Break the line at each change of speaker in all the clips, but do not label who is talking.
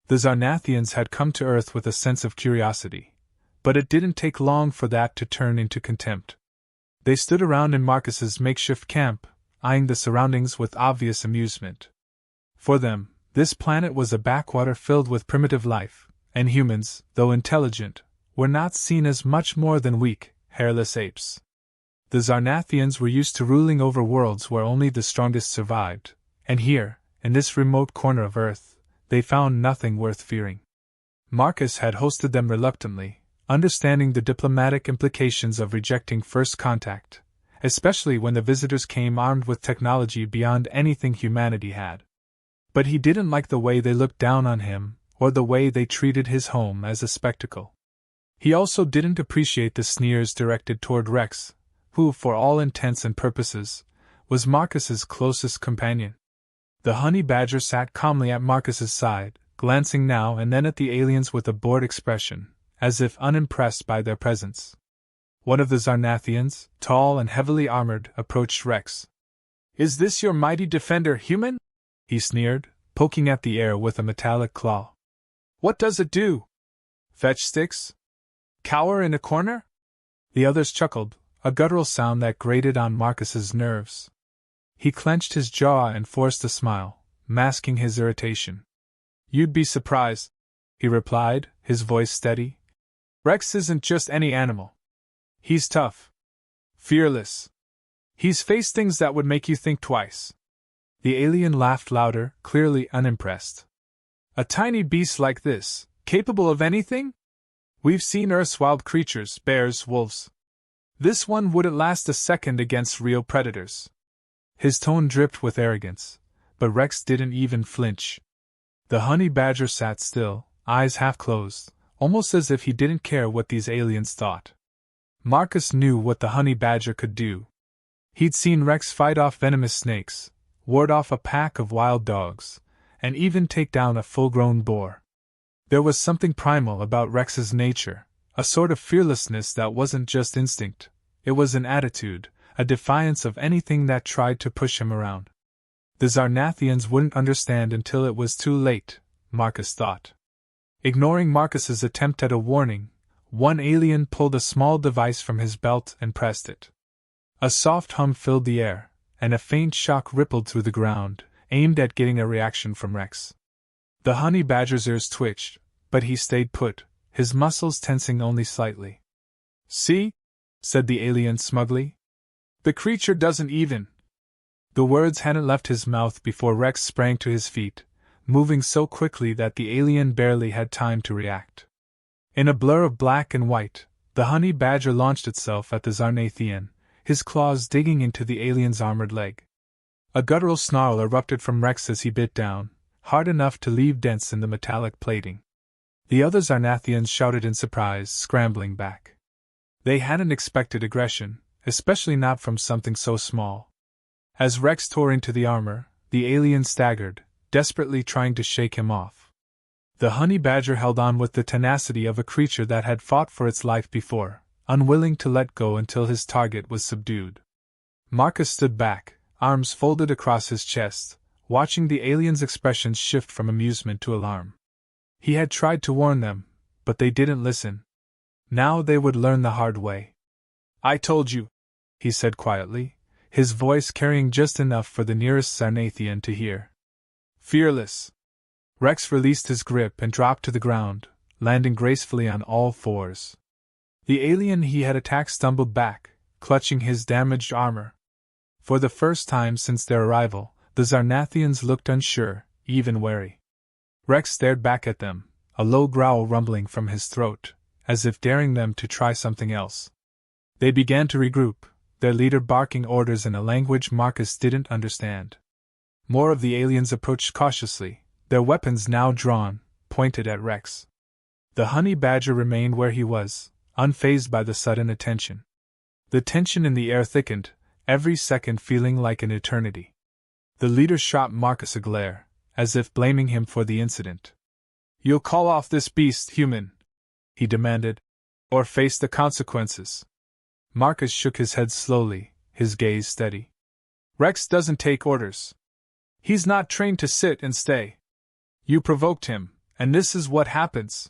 The Zarnathians had come to Earth with a sense of curiosity, but it didn't take long for that to turn into contempt. They stood around in Marcus's makeshift camp, eyeing the surroundings with obvious amusement. For them, this planet was a backwater filled with primitive life, and humans, though intelligent, were not seen as much more than weak, hairless apes. The Zarnathians were used to ruling over worlds where only the strongest survived, and here, in this remote corner of Earth, they found nothing worth fearing. Marcus had hosted them reluctantly, understanding the diplomatic implications of rejecting first contact, especially when the visitors came armed with technology beyond anything humanity had. But he didn't like the way they looked down on him, or the way they treated his home as a spectacle. He also didn't appreciate the sneers directed toward Rex, who, for all intents and purposes, was Marcus's closest companion. The honey badger sat calmly at Marcus's side, glancing now and then at the aliens with a bored expression, as if unimpressed by their presence. One of the Zarnathians, tall and heavily armored, approached Rex. "Is this your mighty defender, human?" he sneered, poking at the air with a metallic claw. "What does it do? Fetch sticks? Cower in a corner?" The others chuckled, a guttural sound that grated on Marcus's nerves. He clenched his jaw and forced a smile, masking his irritation. "You'd be surprised," he replied, his voice steady. "Rex isn't just any animal. He's tough. Fearless. He's faced things that would make you think twice." The alien laughed louder, clearly unimpressed. "A tiny beast like this, capable of anything? We've seen Earth's wild creatures, bears, wolves. This one wouldn't last a second against real predators." His tone dripped with arrogance, but Rex didn't even flinch. The honey badger sat still, eyes half closed, almost as if he didn't care what these aliens thought. Marcus knew what the honey badger could do. He'd seen Rex fight off venomous snakes, ward off a pack of wild dogs, and even take down a full-grown boar. There was something primal about Rex's nature, a sort of fearlessness that wasn't just instinct, it was an attitude, a defiance of anything that tried to push him around. The Zarnathians wouldn't understand until it was too late, Marcus thought. Ignoring Marcus's attempt at a warning, one alien pulled a small device from his belt and pressed it. A soft hum filled the air, and a faint shock rippled through the ground, aimed at getting a reaction from Rex. The honey badger's ears twitched, but he stayed put, his muscles tensing only slightly. "See?" said the alien smugly. "The creature doesn't even." The words hadn't left his mouth before Rex sprang to his feet, moving so quickly that the alien barely had time to react. In a blur of black and white, the honey badger launched itself at the Zarnathian, his claws digging into the alien's armored leg. A guttural snarl erupted from Rex as he bit down, hard enough to leave dents in the metallic plating. The other Zarnathians shouted in surprise, scrambling back. They hadn't expected aggression, especially not from something so small. As Rex tore into the armor, the alien staggered, desperately trying to shake him off. The honey badger held on with the tenacity of a creature that had fought for its life before, unwilling to let go until his target was subdued. Marcus stood back, arms folded across his chest, watching the alien's expressions shift from amusement to alarm. He had tried to warn them, but they didn't listen. Now they would learn the hard way. "I told you," he said quietly, his voice carrying just enough for the nearest Zarnathian to hear. "Fearless." Rex released his grip and dropped to the ground, landing gracefully on all fours. The alien he had attacked stumbled back, clutching his damaged armor. For the first time since their arrival, the Zarnathians looked unsure, even wary. Rex stared back at them, a low growl rumbling from his throat, as if daring them to try something else. They began to regroup, their leader barking orders in a language Marcus didn't understand. More of the aliens approached cautiously, their weapons now drawn, pointed at Rex. The honey badger remained where he was, unfazed by the sudden attention. The tension in the air thickened, every second feeling like an eternity. The leader shot Marcus a glare, as if blaming him for the incident. "You'll call off this beast, human," he demanded, "or face the consequences." Marcus shook his head slowly, his gaze steady. "Rex doesn't take orders. He's not trained to sit and stay. You provoked him, And this is what happens.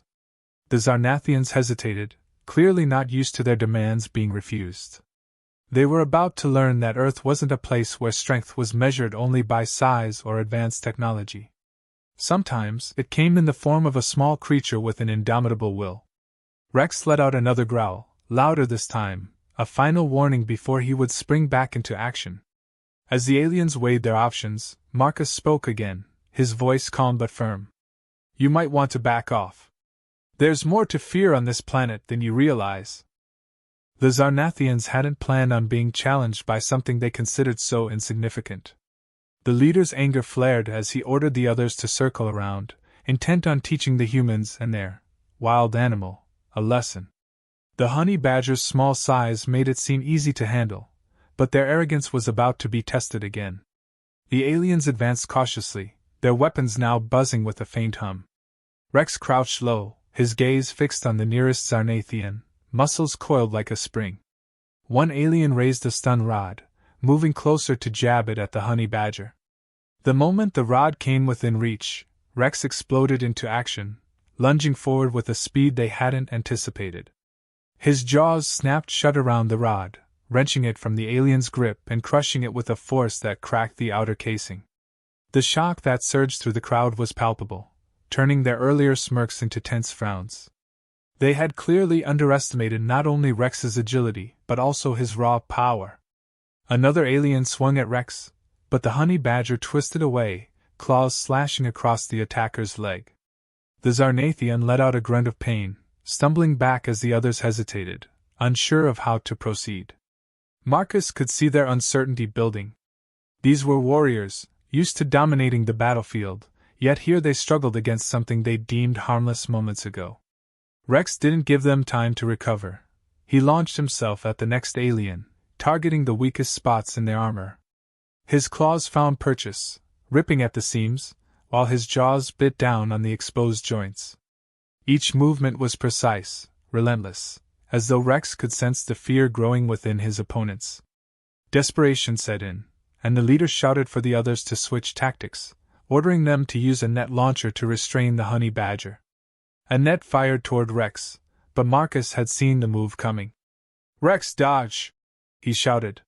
The Zarnathians hesitated, clearly not used to their demands being refused. They were about to learn that Earth wasn't a place where strength was measured only by size or advanced technology. Sometimes it came in the form of a small creature with an indomitable will. Rex let out another growl, louder this time, a final warning before he would spring back into action. As the aliens weighed their options, Marcus spoke again, his voice calm but firm. You might want to back off. There's more to fear on this planet than you realize. The Zarnathians hadn't planned on being challenged by something they considered so insignificant. The leader's anger flared as he ordered the others to circle around, intent on teaching the humans and their wild animal a lesson. The honey badger's small size made it seem easy to handle, but their arrogance was about to be tested again. The aliens advanced cautiously, their weapons now buzzing with a faint hum. Rex crouched low, his gaze fixed on the nearest Zarnathian, muscles coiled like a spring. One alien raised a stun rod, moving closer to jab it at the honey badger. The moment the rod came within reach, Rex exploded into action, lunging forward with a speed they hadn't anticipated. His jaws snapped shut around the rod, wrenching it from the alien's grip and crushing it with a force that cracked the outer casing. The shock that surged through the crowd was palpable, turning their earlier smirks into tense frowns. They had clearly underestimated not only Rex's agility, but also his raw power. Another alien swung at Rex, but the honey badger twisted away, claws slashing across the attacker's leg. The Zarnathian let out a grunt of pain, stumbling back as the others hesitated, unsure of how to proceed. Marcus could see their uncertainty building. These were warriors, used to dominating the battlefield, yet here they struggled against something they deemed harmless moments ago. Rex didn't give them time to recover. He launched himself at the next alien, targeting the weakest spots in their armor. His claws found purchase, ripping at the seams, while his jaws bit down on the exposed joints. Each movement was precise, relentless, as though Rex could sense the fear growing within his opponents. Desperation set in, and the leader shouted for the others to switch tactics, ordering them to use a net launcher to restrain the honey badger. A net fired toward Rex, but Marcus had seen the move coming. "Rex, dodge!" he shouted.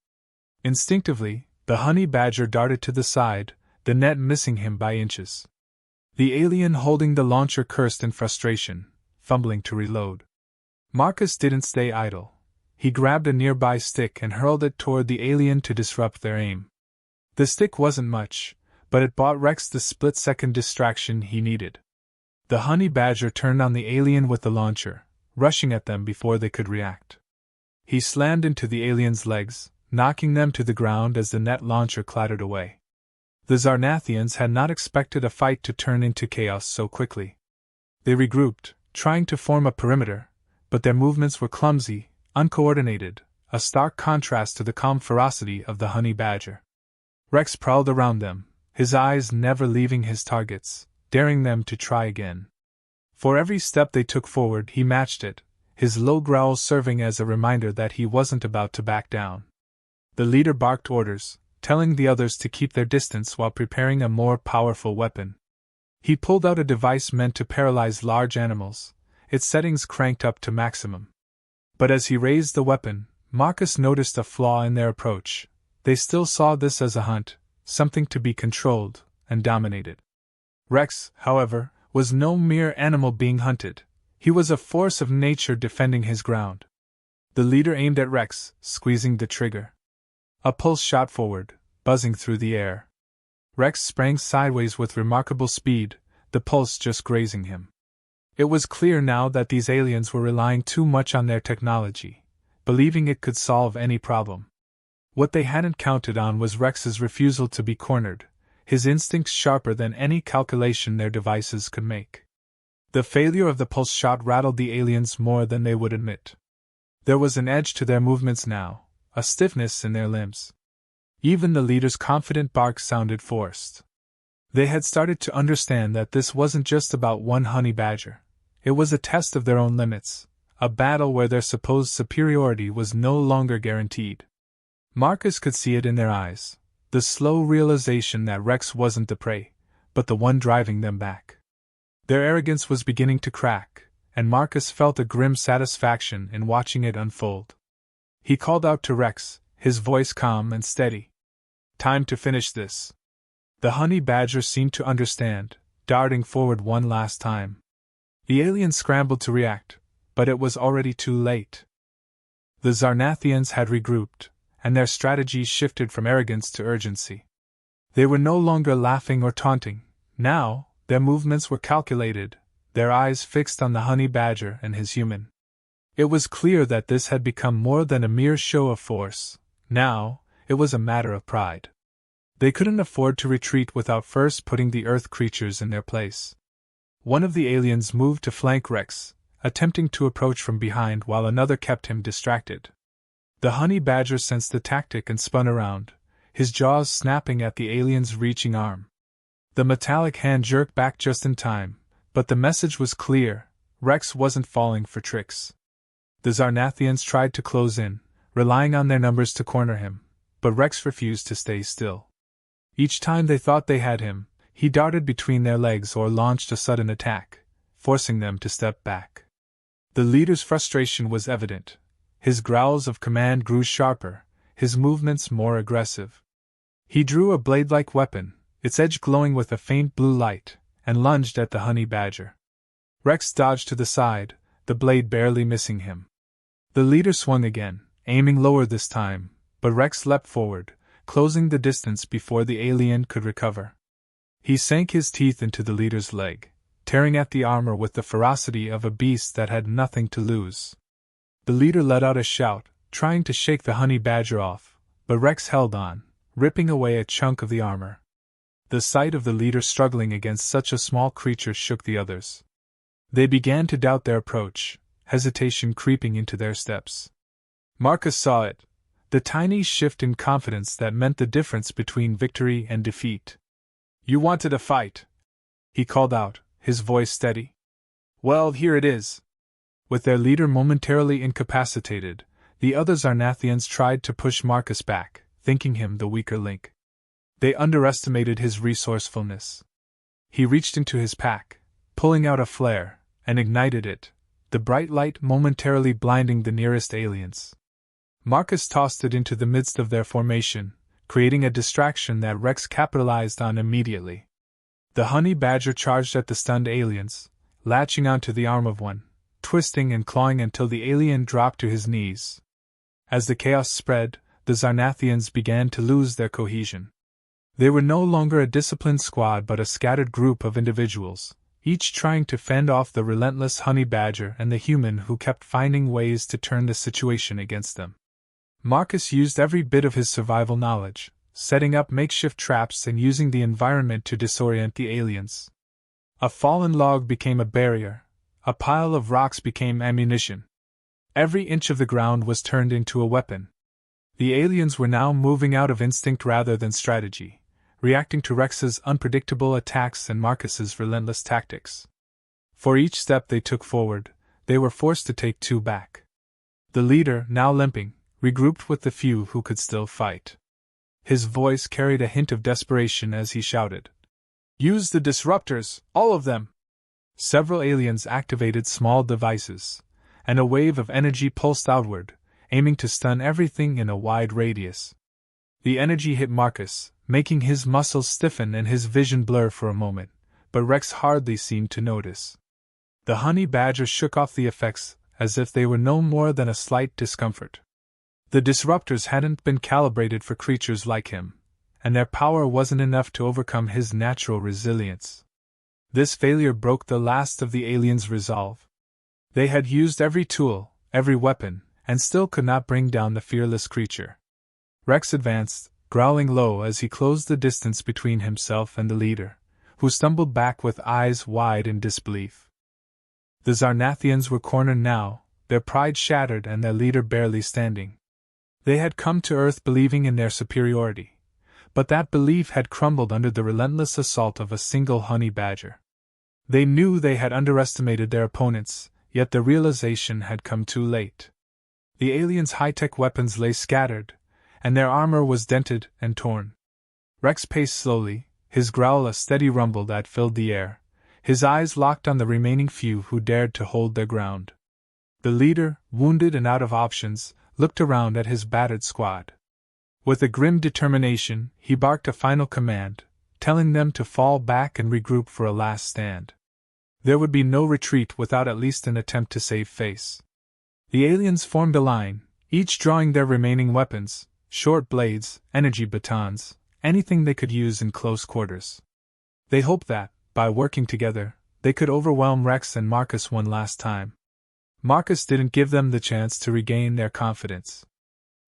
Instinctively, the honey badger darted to the side, the net missing him by inches. The alien holding the launcher cursed in frustration, fumbling to reload. Marcus didn't stay idle. He grabbed a nearby stick and hurled it toward the alien to disrupt their aim. The stick wasn't much, but it bought Rex the split-second distraction he needed. The honey badger turned on the alien with the launcher, rushing at them before they could react. He slammed into the alien's legs, knocking them to the ground as the net launcher clattered away. The Zarnathians had not expected a fight to turn into chaos so quickly. They regrouped, trying to form a perimeter, but their movements were clumsy, uncoordinated, a stark contrast to the calm ferocity of the honey badger. Rex prowled around them, his eyes never leaving his targets, daring them to try again. For every step they took forward, he matched it, his low growls serving as a reminder that he wasn't about to back down. The leader barked orders, telling the others to keep their distance while preparing a more powerful weapon. He pulled out a device meant to paralyze large animals, its settings cranked up to maximum. But as he raised the weapon, Marcus noticed a flaw in their approach. They still saw this as a hunt, something to be controlled and dominated. Rex, however, was no mere animal being hunted. He was a force of nature defending his ground. The leader aimed at Rex, squeezing the trigger. A pulse shot forward, buzzing through the air. Rex sprang sideways with remarkable speed, the pulse just grazing him. It was clear now that these aliens were relying too much on their technology, believing it could solve any problem. What they hadn't counted on was Rex's refusal to be cornered, his instincts sharper than any calculation their devices could make. The failure of the pulse shot rattled the aliens more than they would admit. There was an edge to their movements now, a stiffness in their limbs. Even the leader's confident bark sounded forced. They had started to understand that this wasn't just about one honey badger. It was a test of their own limits, a battle where their supposed superiority was no longer guaranteed. Marcus could see it in their eyes, the slow realization that Rex wasn't the prey, but the one driving them back. Their arrogance was beginning to crack, and Marcus felt a grim satisfaction in watching it unfold. He called out to Rex, his voice calm and steady. "Time to finish this." The honey badger seemed to understand, darting forward one last time. The aliens scrambled to react, but it was already too late. The Zarnathians had regrouped, and their strategy shifted from arrogance to urgency. They were no longer laughing or taunting. Now, their movements were calculated, their eyes fixed on the honey badger and his human. It was clear that this had become more than a mere show of force. Now, it was a matter of pride. They couldn't afford to retreat without first putting the Earth creatures in their place. One of the aliens moved to flank Rex, attempting to approach from behind while another kept him distracted. The honey badger sensed the tactic and spun around, his jaws snapping at the alien's reaching arm. The metallic hand jerked back just in time, but the message was clear: Rex wasn't falling for tricks. The Zarnathians tried to close in, relying on their numbers to corner him, but Rex refused to stay still. Each time they thought they had him, he darted between their legs or launched a sudden attack, forcing them to step back. The leader's frustration was evident. His growls of command grew sharper, his movements more aggressive. He drew a blade-like weapon, its edge glowing with a faint blue light, and lunged at the honey badger. Rex dodged to the side, the blade barely missing him. The leader swung again, aiming lower this time, but Rex leapt forward, closing the distance before the alien could recover. He sank his teeth into the leader's leg, tearing at the armor with the ferocity of a beast that had nothing to lose. The leader let out a shout, trying to shake the honey badger off, but Rex held on, ripping away a chunk of the armor. The sight of the leader struggling against such a small creature shook the others. They began to doubt their approach, hesitation creeping into their steps. Marcus saw it, the tiny shift in confidence that meant the difference between victory and defeat. "You wanted a fight," he called out, his voice steady. "Well, here it is." With their leader momentarily incapacitated, the other Zarnathians tried to push Marcus back, thinking him the weaker link. They underestimated his resourcefulness. He reached into his pack, pulling out a flare, and ignited it, the bright light momentarily blinding the nearest aliens. Marcus tossed it into the midst of their formation, creating a distraction that Rex capitalized on immediately. The honey badger charged at the stunned aliens, latching onto the arm of one, twisting and clawing until the alien dropped to his knees. As the chaos spread, the Zarnathians began to lose their cohesion. They were no longer a disciplined squad but a scattered group of individuals, each trying to fend off the relentless honey badger and the human who kept finding ways to turn the situation against them. Marcus used every bit of his survival knowledge, setting up makeshift traps and using the environment to disorient the aliens. A fallen log became a barrier, a pile of rocks became ammunition. Every inch of the ground was turned into a weapon. The aliens were now moving out of instinct rather than strategy, reacting to Rex's unpredictable attacks and Marcus's relentless tactics. For each step they took forward, they were forced to take two back. The leader, now limping, regrouped with the few who could still fight. His voice carried a hint of desperation as he shouted, "Use the disruptors, all of them!" Several aliens activated small devices, and a wave of energy pulsed outward, aiming to stun everything in a wide radius. The energy hit Marcus, making his muscles stiffen and his vision blur for a moment, but Rex hardly seemed to notice. The honey badger shook off the effects as if they were no more than a slight discomfort. The disruptors hadn't been calibrated for creatures like him, and their power wasn't enough to overcome his natural resilience. This failure broke the last of the aliens' resolve. They had used every tool, every weapon, and still could not bring down the fearless creature. Rex advanced, growling low as he closed the distance between himself and the leader, who stumbled back with eyes wide in disbelief. The Zarnathians were cornered now, their pride shattered and their leader barely standing. They had come to Earth believing in their superiority, but that belief had crumbled under the relentless assault of a single honey badger. They knew they had underestimated their opponents, yet the realization had come too late. The aliens' high-tech weapons lay scattered, and their armor was dented and torn. Rex paced slowly, his growl a steady rumble that filled the air, his eyes locked on the remaining few who dared to hold their ground. The leader, wounded and out of options, looked around at his battered squad. With a grim determination, he barked a final command, telling them to fall back and regroup for a last stand. There would be no retreat without at least an attempt to save face. The aliens formed a line, each drawing their remaining weapons, short blades, energy batons, anything they could use in close quarters. They hoped that, by working together, they could overwhelm Rex and Marcus one last time. Marcus didn't give them the chance to regain their confidence.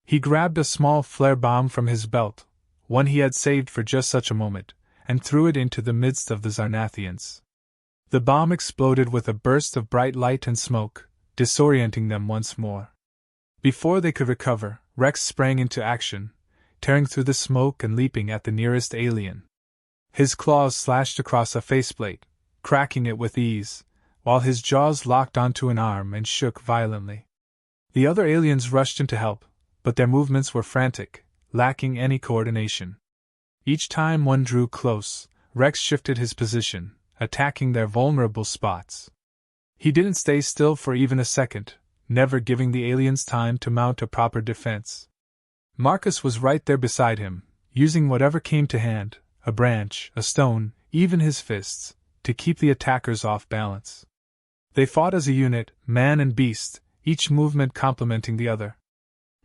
He grabbed a small flare bomb from his belt, one he had saved for just such a moment, and threw it into the midst of the Zarnathians. The bomb exploded with a burst of bright light and smoke, disorienting them once more. Before they could recover, Rex sprang into action, tearing through the smoke and leaping at the nearest alien. His claws slashed across a faceplate, cracking it with ease, while his jaws locked onto an arm and shook violently. The other aliens rushed in to help, but their movements were frantic, lacking any coordination. Each time one drew close, Rex shifted his position, attacking their vulnerable spots. He didn't stay still for even a second, never giving the aliens time to mount a proper defense. Marcus was right there beside him, using whatever came to hand, a branch, a stone, even his fists, to keep the attackers off balance. They fought as a unit, man and beast, each movement complementing the other.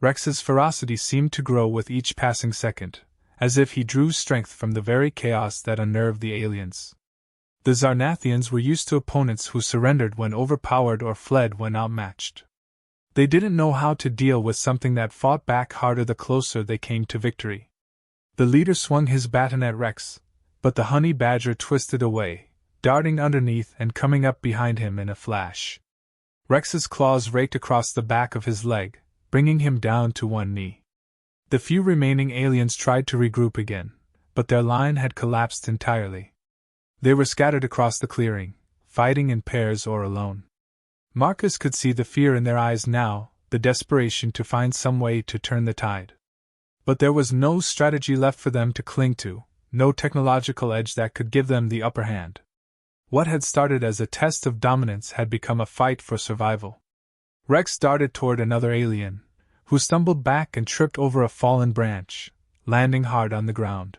Rex's ferocity seemed to grow with each passing second, as if he drew strength from the very chaos that unnerved the aliens. The Zarnathians were used to opponents who surrendered when overpowered or fled when outmatched. They didn't know how to deal with something that fought back harder the closer they came to victory. The leader swung his baton at Rex, but the honey badger twisted away, darting underneath and coming up behind him in a flash. Rex's claws raked across the back of his leg, bringing him down to one knee. The few remaining aliens tried to regroup again, but their line had collapsed entirely. They were scattered across the clearing, fighting in pairs or alone. Marcus could see the fear in their eyes now, the desperation to find some way to turn the tide. But there was no strategy left for them to cling to, no technological edge that could give them the upper hand. What had started as a test of dominance had become a fight for survival. Rex darted toward another alien, who stumbled back and tripped over a fallen branch, landing hard on the ground.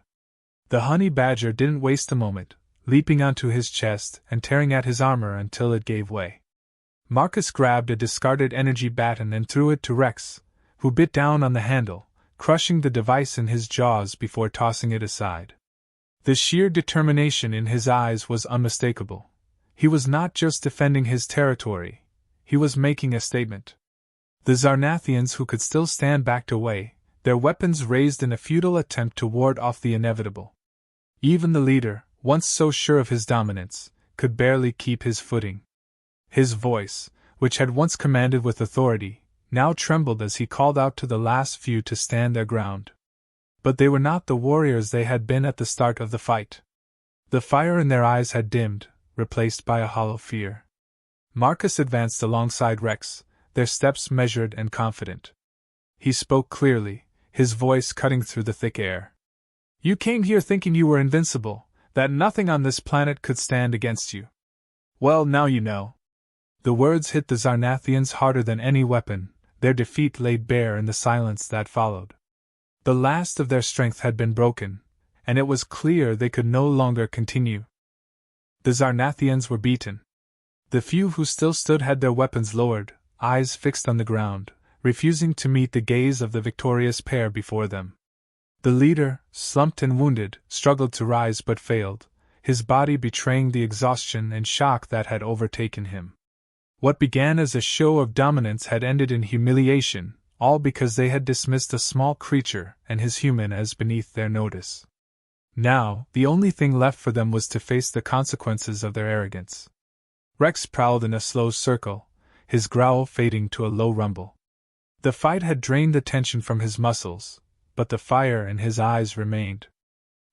The honey badger didn't waste a moment, leaping onto his chest and tearing at his armor until it gave way. Marcus grabbed a discarded energy baton and threw it to Rex, who bit down on the handle, crushing the device in his jaws before tossing it aside. The sheer determination in his eyes was unmistakable. He was not just defending his territory, he was making a statement. The Zarnathians who could still stand backed away, their weapons raised in a futile attempt to ward off the inevitable. Even the leader, once so sure of his dominance, could barely keep his footing. His voice, which had once commanded with authority, now trembled as he called out to the last few to stand their ground. But they were not the warriors they had been at the start of the fight. The fire in their eyes had dimmed, replaced by a hollow fear. Marcus advanced alongside Rex, their steps measured and confident. He spoke clearly, his voice cutting through the thick air. "You came here thinking you were invincible, that nothing on this planet could stand against you. Well, now you know." The words hit the Zarnathians harder than any weapon, their defeat laid bare in the silence that followed. The last of their strength had been broken, and it was clear they could no longer continue. The Zarnathians were beaten. The few who still stood had their weapons lowered, eyes fixed on the ground, refusing to meet the gaze of the victorious pair before them. The leader, slumped and wounded, struggled to rise but failed, his body betraying the exhaustion and shock that had overtaken him. What began as a show of dominance had ended in humiliation, all because they had dismissed a small creature and his human as beneath their notice. Now, the only thing left for them was to face the consequences of their arrogance. Rex prowled in a slow circle, his growl fading to a low rumble. The fight had drained the tension from his muscles, but the fire in his eyes remained.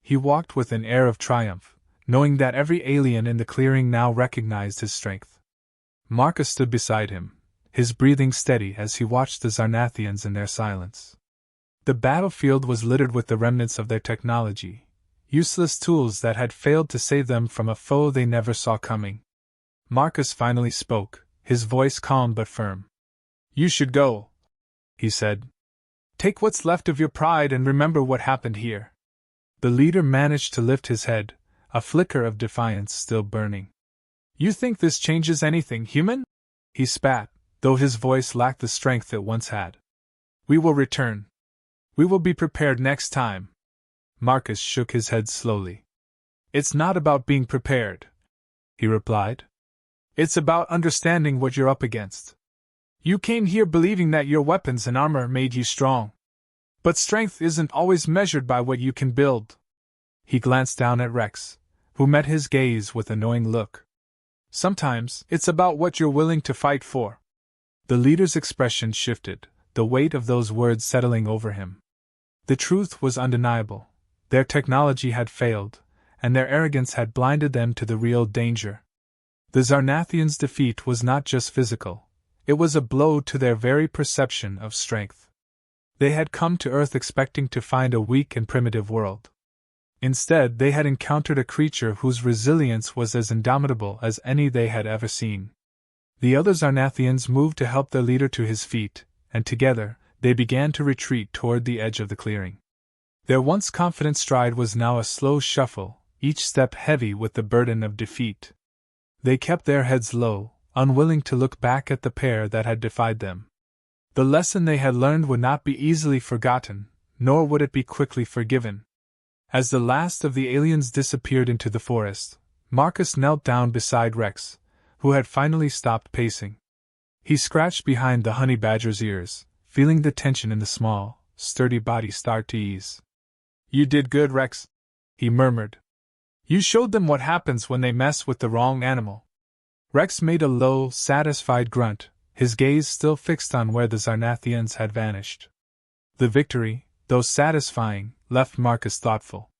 He walked with an air of triumph, knowing that every alien in the clearing now recognized his strength. Marcus stood beside him, his breathing steady as he watched the Zarnathians in their silence. The battlefield was littered with the remnants of their technology, useless tools that had failed to save them from a foe they never saw coming. Marcus finally spoke, his voice calm but firm. "You should go," he said. "Take what's left of your pride and remember what happened here." The leader managed to lift his head, a flicker of defiance still burning. "You think this changes anything, human?" he spat, though his voice lacked the strength it once had. "We will return. We will be prepared next time." Marcus shook his head slowly. "It's not about being prepared," he replied. "It's about understanding what you're up against. You came here believing that your weapons and armor made you strong. But strength isn't always measured by what you can build." He glanced down at Rex, who met his gaze with a knowing look. "Sometimes it's about what you're willing to fight for." The leader's expression shifted, the weight of those words settling over him. The truth was undeniable. Their technology had failed, and their arrogance had blinded them to the real danger. The Zarnathians' defeat was not just physical, it was a blow to their very perception of strength. They had come to Earth expecting to find a weak and primitive world. Instead, they had encountered a creature whose resilience was as indomitable as any they had ever seen. The other Zarnathians moved to help their leader to his feet, and together, they began to retreat toward the edge of the clearing. Their once confident stride was now a slow shuffle, each step heavy with the burden of defeat. They kept their heads low, unwilling to look back at the pair that had defied them. The lesson they had learned would not be easily forgotten, nor would it be quickly forgiven. As the last of the aliens disappeared into the forest, Marcus knelt down beside Rex, who had finally stopped pacing. He scratched behind the honey badger's ears, feeling the tension in the small, sturdy body start to ease. "You did good, Rex," he murmured. "You showed them what happens when they mess with the wrong animal." Rex made a low, satisfied grunt, his gaze still fixed on where the Zarnathians had vanished. The victory, though satisfying, left Marcus thoughtful.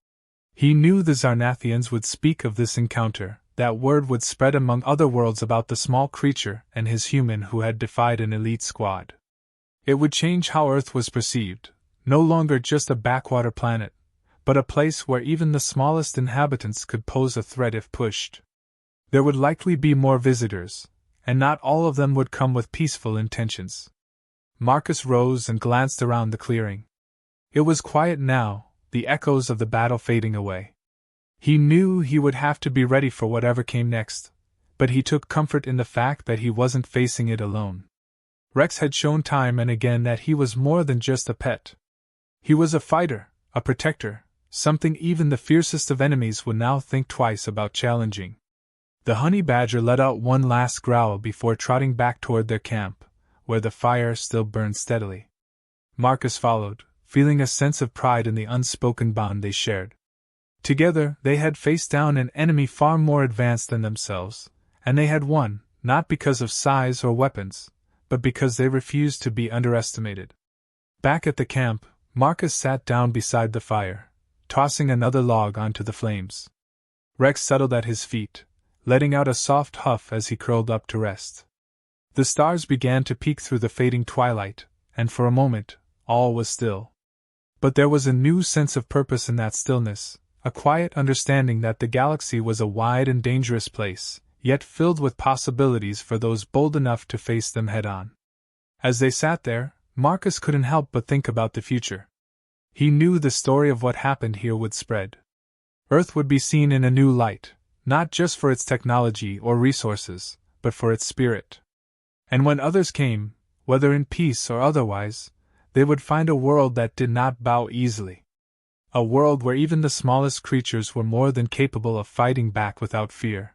He knew the Zarnathians would speak of this encounter, that word would spread among other worlds about the small creature and his human who had defied an elite squad. It would change how Earth was perceived, no longer just a backwater planet, but a place where even the smallest inhabitants could pose a threat if pushed. There would likely be more visitors, and not all of them would come with peaceful intentions. Marcus rose and glanced around the clearing. It was quiet now, the echoes of the battle fading away. He knew he would have to be ready for whatever came next, but he took comfort in the fact that he wasn't facing it alone. Rex had shown time and again that he was more than just a pet. He was a fighter, a protector, something even the fiercest of enemies would now think twice about challenging. The honey badger let out one last growl before trotting back toward their camp, where the fire still burned steadily. Marcus followed, feeling a sense of pride in the unspoken bond they shared. Together, they had faced down an enemy far more advanced than themselves, and they had won, not because of size or weapons, but because they refused to be underestimated. Back at the camp, Marcus sat down beside the fire, tossing another log onto the flames. Rex settled at his feet, letting out a soft huff as he curled up to rest. The stars began to peek through the fading twilight, and for a moment, all was still. But there was a new sense of purpose in that stillness, a quiet understanding that the galaxy was a wide and dangerous place, yet filled with possibilities for those bold enough to face them head-on. As they sat there, Marcus couldn't help but think about the future. He knew the story of what happened here would spread. Earth would be seen in a new light, not just for its technology or resources, but for its spirit. And when others came, whether in peace or otherwise, they would find a world that did not bow easily. A world where even the smallest creatures were more than capable of fighting back without fear.